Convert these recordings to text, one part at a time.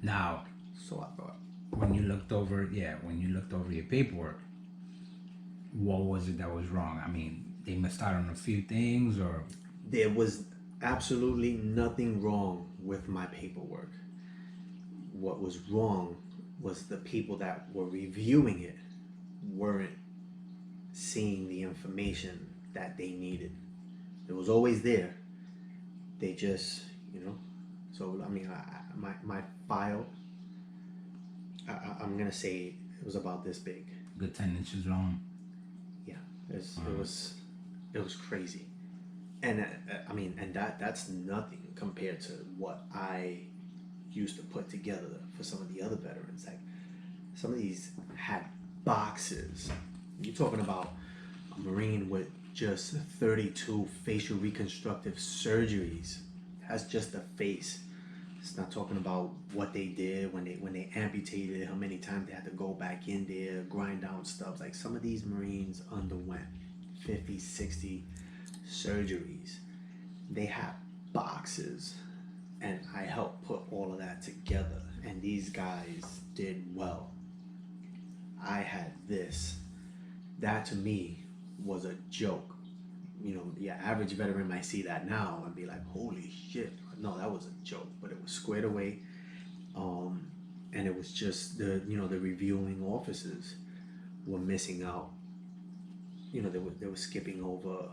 Now, So I thought. when you looked over, your paperwork, what was it that was wrong? I mean, they missed out on a few things, or There was absolutely nothing wrong with my paperwork. What was wrong was the people that were reviewing it weren't seeing the information that they needed. It was always there. They just, So I mean, my file, I'm gonna say it was about this big. good 10 inches long. Yeah, it was crazy, and I mean, and that's nothing compared to what I used to put together for some of the other veterans. Like some of these had boxes. You're talking about a Marine with just 32 facial reconstructive surgeries. That's just the face. It's not talking about what they did when they amputated, how many times they had to go back in there, grind down stubs. Like some of these Marines underwent 50, 60 surgeries. They have boxes, and I helped put all of that together, and these guys did well. I had this. That to me was a joke. The average veteran might see that now and be like, holy shit. No, that was a joke, but it was squared away. And it was just the reviewing officers were missing out. They were skipping over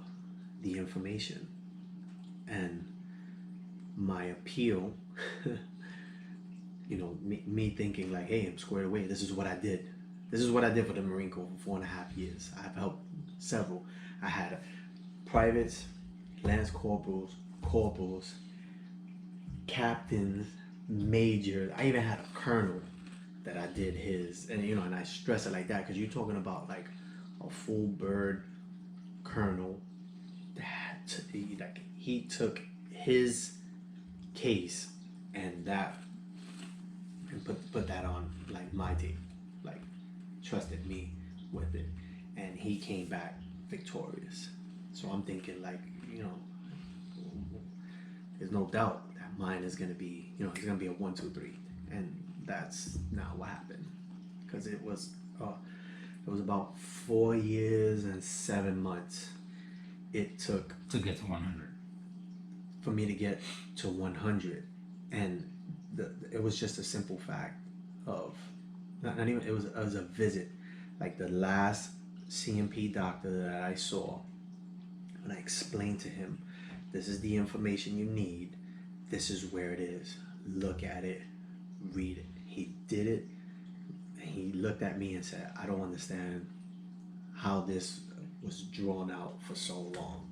the information. And my appeal, me thinking like, hey, I'm squared away. This is what I did. This is what I did for the Marine Corps for 4.5 years. I've helped several. I had privates, lance corporals, captains, majors. I even had a colonel that I did his, and I stress it like that because you're talking about like a full bird colonel that he took his case and put that on like my team, like trusted me with it, and he came back victorious. So I'm thinking like, there's no doubt that mine is gonna be, it's gonna be a 1, 2, 3, and that's not what happened, because it was about 4 years and 7 months it took To get to 100. for me to get to 100, and it was just a simple fact of not even it was a visit, like the last CMP doctor that I saw, and I explained to him, this is the information you need, this is where it is, look at it, read it. He did it, and he looked at me and said, I don't understand how this was drawn out for so long.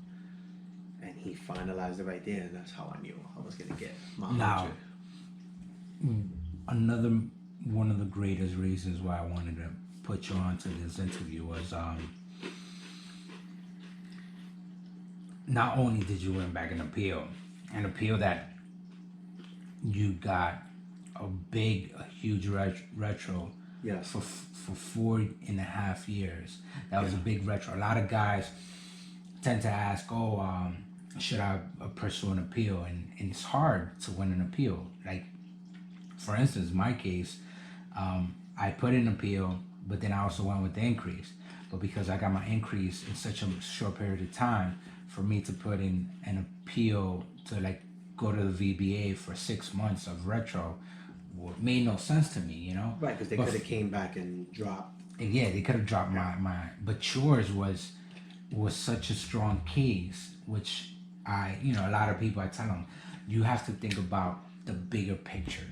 And he finalized it right there, and that's how I knew I was gonna get my 100. Now, another one of the greatest reasons why I wanted to put you on to this interview was not only did you win back an appeal that you got a huge retro. Yes. For 4.5 years. That was a big retro. A lot of guys tend to ask, should I pursue an appeal? And it's hard to win an appeal. Like, for instance, my case, I put in an appeal, but then I also went with the increase. But because I got my increase in such a short period of time, for me to put in an appeal to like go to the VBA for 6 months of retro made no sense to me, Right, because they could have came back and dropped. Yeah, they could have dropped my. But yours was such a strong case, which a lot of people, I tell them, you have to think about the bigger picture.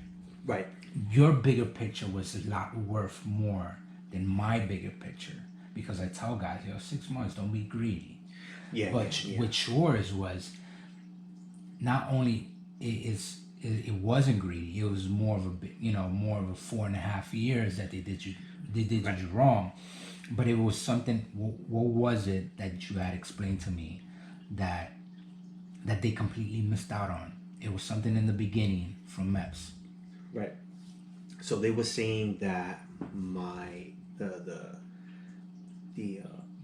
Right. Your bigger picture was a lot worth more than my bigger picture, because I tell guys, 6 months, don't be greedy. Yeah. But yeah. with yours was not only it wasn't greedy. It was more of more of a 4.5 years that they did you wrong. But it was something. What was it that you had explained to me that they completely missed out on? It was something in the beginning from MEPS. Right. So they were saying that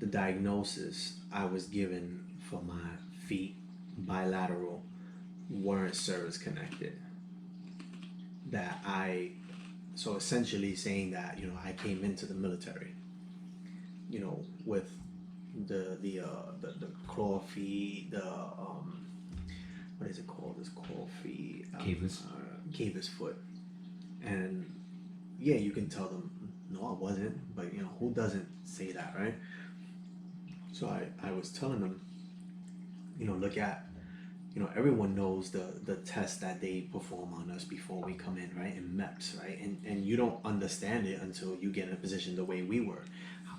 the diagnosis I was given for my feet bilateral weren't service connected. that so essentially saying that, you know, I came into the military, you know, with the claw feet, what is it called? This claw feet, Cavis. Cavis foot, and yeah, you can tell them, no, I wasn't, but you know, who doesn't say that, right? So I was telling them, you know, look at, you know, everyone knows the test that they perform on us before we come in, right? In MEPS, right? And you don't understand it until you get in a position the way we were.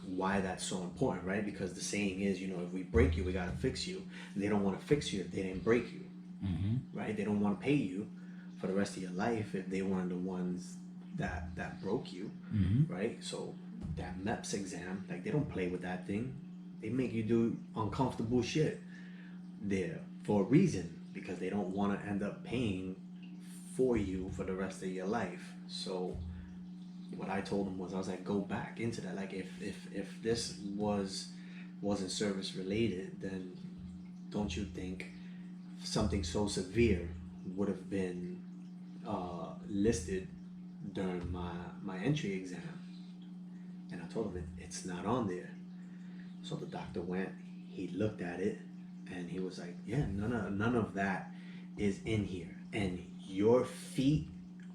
Why that's so important, right? Because the saying is, you know, if we break you, we gotta fix you. They don't want to fix you if they didn't break you, right? They don't want to pay you for the rest of your life if they weren't the ones that broke you, right? So that MEPS exam, like, they don't play with that thing. They make you do uncomfortable shit there for a reason, because they don't want to end up paying for you for the rest of your life. So what I told them was, I was like, go back into that. Like, if this wasn't service related, then don't you think something so severe would have been listed during my entry exam? And I told him it's not on there. So the doctor went, he looked at it, and he was like, yeah, none of that is in here. And your feet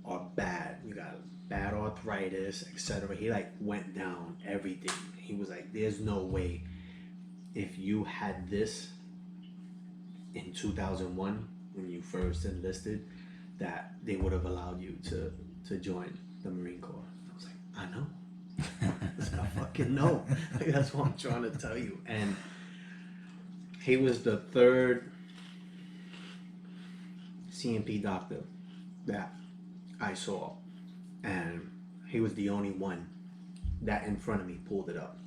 are bad. You got bad arthritis, etc. He like went down everything. He was like, there's no way if you had this in 2001 when you first enlisted that they would have allowed you to join the Marine Corps. I was like, I know. I fucking know. That's what I'm trying to tell you. And he was the third CMP doctor that I saw, and he was the only one that in front of me pulled it up.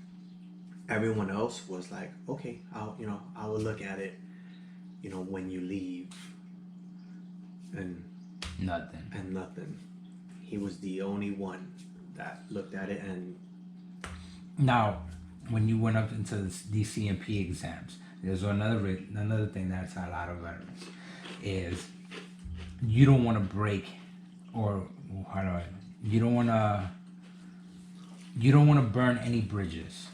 Everyone else was like, okay, I will look at it, you know, when you leave, and nothing. He was the only one that looked at it. And now, when you went up into these CMP exams, there's another thing that's a lot of veterans is you don't want to break, or you don't want to burn any bridges.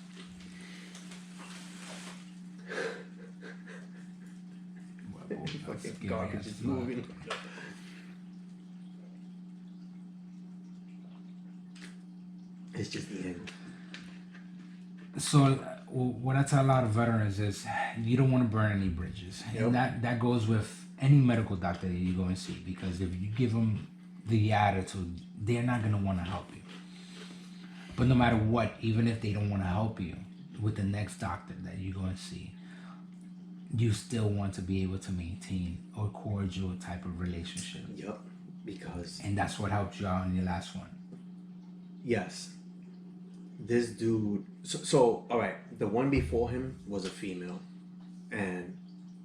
fucking garbage is moving. It's just the end. So what I tell a lot of veterans is you don't want to burn any bridges. Yep. And that goes with any medical doctor that you go and see, because if you give them the attitude, they're not going to want to help you. But no matter what, even if they don't want to help you with the next doctor that you go and see, you still want to be able to maintain a cordial type of relationship. Yep, because... And that's what helped you out in your last one. Yes. This dude... So all right, the one before him was a female. And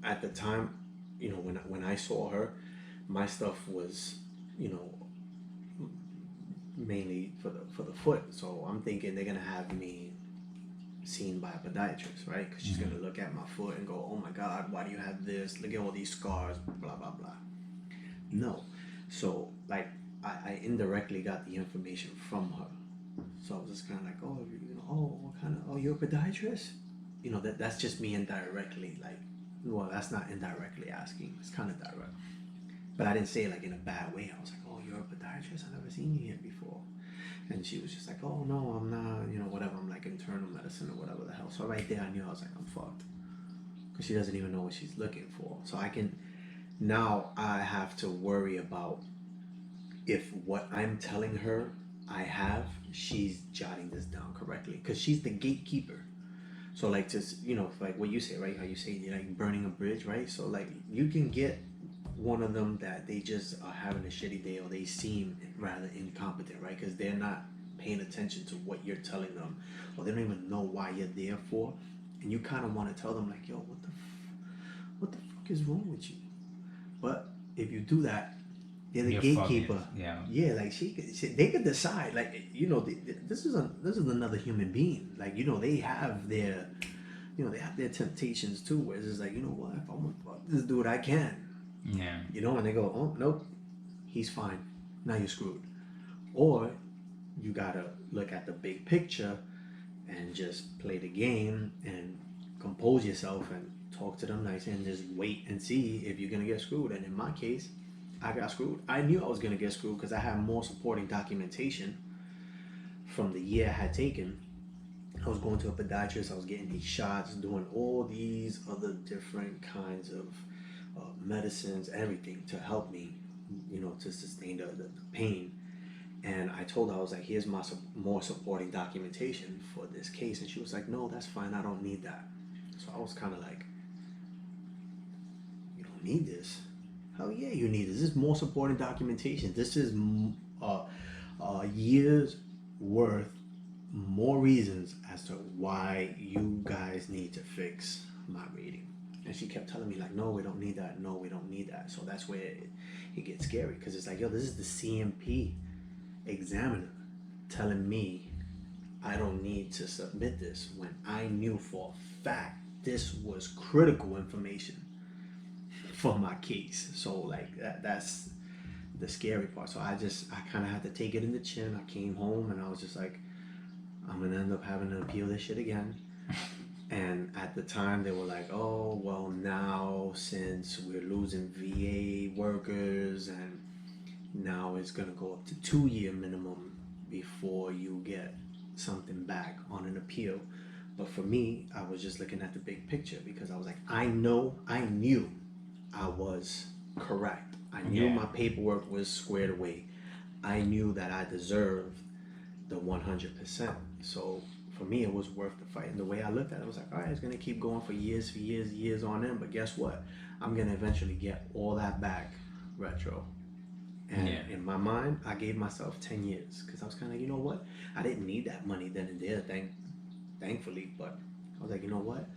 at the time, you know, when I saw her, my stuff was, you know, mainly for the foot. So I'm thinking they're going to have me seen by a podiatrist, right? Because she's going to look at my foot and go, oh my God, why do you have this? Look at all these scars, blah, blah, blah. No. So, like, I indirectly got the information from her. So I was just kind of like, oh, you know, oh, what kind of, oh, you're a podiatrist? You know, that's just me indirectly, like, well, that's not indirectly asking. It's kind of direct. But I didn't say it like in a bad way. I was like, oh, you're a podiatrist? I've never seen you here before. And she was just like, oh, no, I'm not, you know, whatever. I'm like internal medicine or whatever the hell. So right there, I knew, I was like, I'm fucked. Because she doesn't even know what she's looking for. So now I have to worry about if what I'm telling her I have, she's jotting this down correctly. Because she's the gatekeeper. So like, just, you know, like what you say, right? How you say you're like burning a bridge, right? So like you can get one of them that they just are having a shitty day, or they seem rather incompetent, right? Because they're not paying attention to what you're telling them, or they don't even know why you're there for. And you kind of want to tell them like, yo, what the fuck is wrong with you? But if you do that, they're the gatekeeper. Yeah, like they could decide, like, you know, this is another human being. Like, you know, they have their temptations too, where it's just like, you know what, if I want to fuck this dude, I can. Yeah. You know, and they go, oh nope, he's fine. now you're screwed. Or you gotta look at the big picture and just play the game and compose yourself and talk to them nice and just wait and see if you're gonna get screwed. And in my case, I got screwed. I knew I was gonna get screwed because I had more supporting documentation from the year I had taken. I was going to a podiatrist, I was getting these shots, doing all these other different kinds of medicines, everything to help me, to sustain the pain. And I told her, I was like, here's my more supporting documentation for this case. And she was like, no, that's fine. I don't need that. So I was kind of like, you don't need this? Hell yeah, you need this. This is more supporting documentation. This is years worth, more reasons as to why you guys need to fix my rating. And she kept telling me like, no, we don't need that. No, we don't need that. So that's where it gets scary, because it's like, yo, this is the CMP examiner telling me I don't need to submit this, when I knew for a fact this was critical information for my case. So like that's the scary part. So I kind of had to take it in the chin. I came home and I was just like, I'm gonna end up having to appeal this shit again. And at the time they were like, oh well, now since we're losing VA workers, and now it's gonna go up to 2-year minimum before you get something back on an appeal. But for me, I was just looking at the big picture, because I was like, I knew I was correct. I knew my paperwork was squared away. I knew that I deserved the 100%. So for me, it was worth the fight. And the way I looked at it, I was like, all right, it's gonna keep going for years on end. But guess what? I'm gonna eventually get all that back retro. And in my mind, I gave myself 10 years, because I was kind of, you know what? I didn't need that money then and there, thankfully. But I was like, you know what?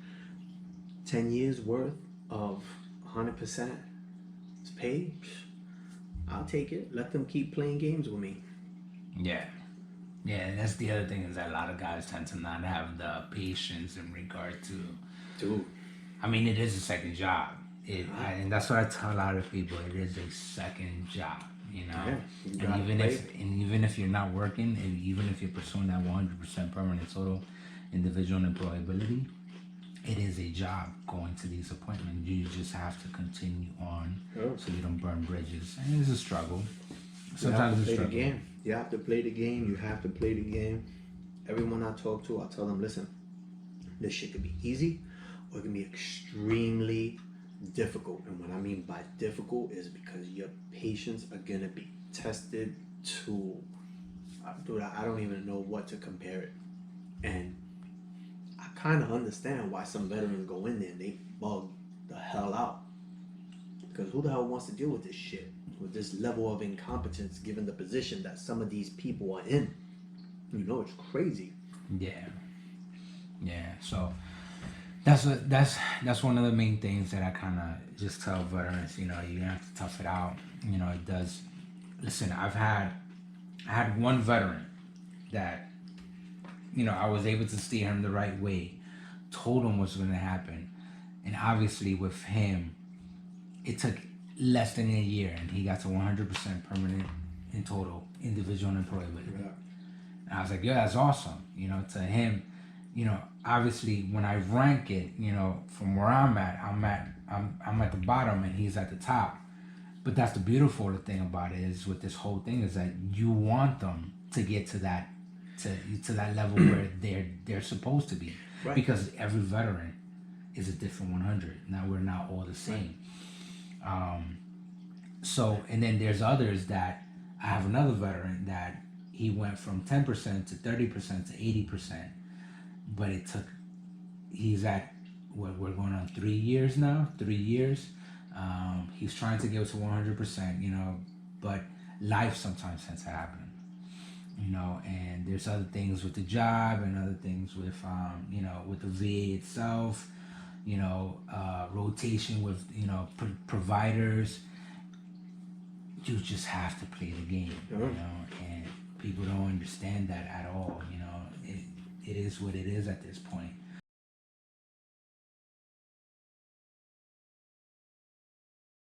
10 years worth of 100% pay, I'll take it. Let them keep playing games with me. Yeah. Yeah, and that's the other thing, is that a lot of guys tend to not have the patience in regard to... Dude. I mean, it is a second job. And that's what I tell a lot of people. It is a second job, Yeah, and even if you're not working, and even if you're pursuing that 100% permanent total individual employability, it is a job going to these appointments. You just have to continue on, so you don't burn bridges. And it's a struggle. Sometimes it's a struggle. You have to play the game. You have to play the game. Everyone I talk to, I tell them, listen, this shit could be easy, or it can be extremely difficult. And what I mean by difficult is because your patients are gonna be tested to, dude, I don't even know what to compare it. And I kind of understand why some veterans go in there and they bug the hell out, because who the hell wants to deal with this shit, with this level of incompetence, given the position that some of these people are in? It's crazy. Yeah. So that's one of the main things that I kind of just tell veterans. You have to tough it out. It does. Listen, I had one veteran that, I was able to steer him the right way, told him what's going to happen, and obviously with him, it took less than a year, and he got to 100% permanent in total individual employability. Yeah. And I was like, yeah, that's awesome. To him, obviously when I rank it, from where I'm at the bottom and he's at the top. But that's the beautiful thing about it, is with this whole thing, is that you want them to get to that level where they're supposed to be, right? Because every veteran is a different 100. Now we're not all the same. So, and then there's others that I have another veteran that he went from 10% to 30% to 80%, but he's at what, we're going on 3 years now. 3 years. He's trying to get to 100%, but life sometimes tends to happen. And there's other things with the job and other things with, with the VA itself, rotation with, providers. You just have to play the game, and people don't understand that at all. It is what it is at this point.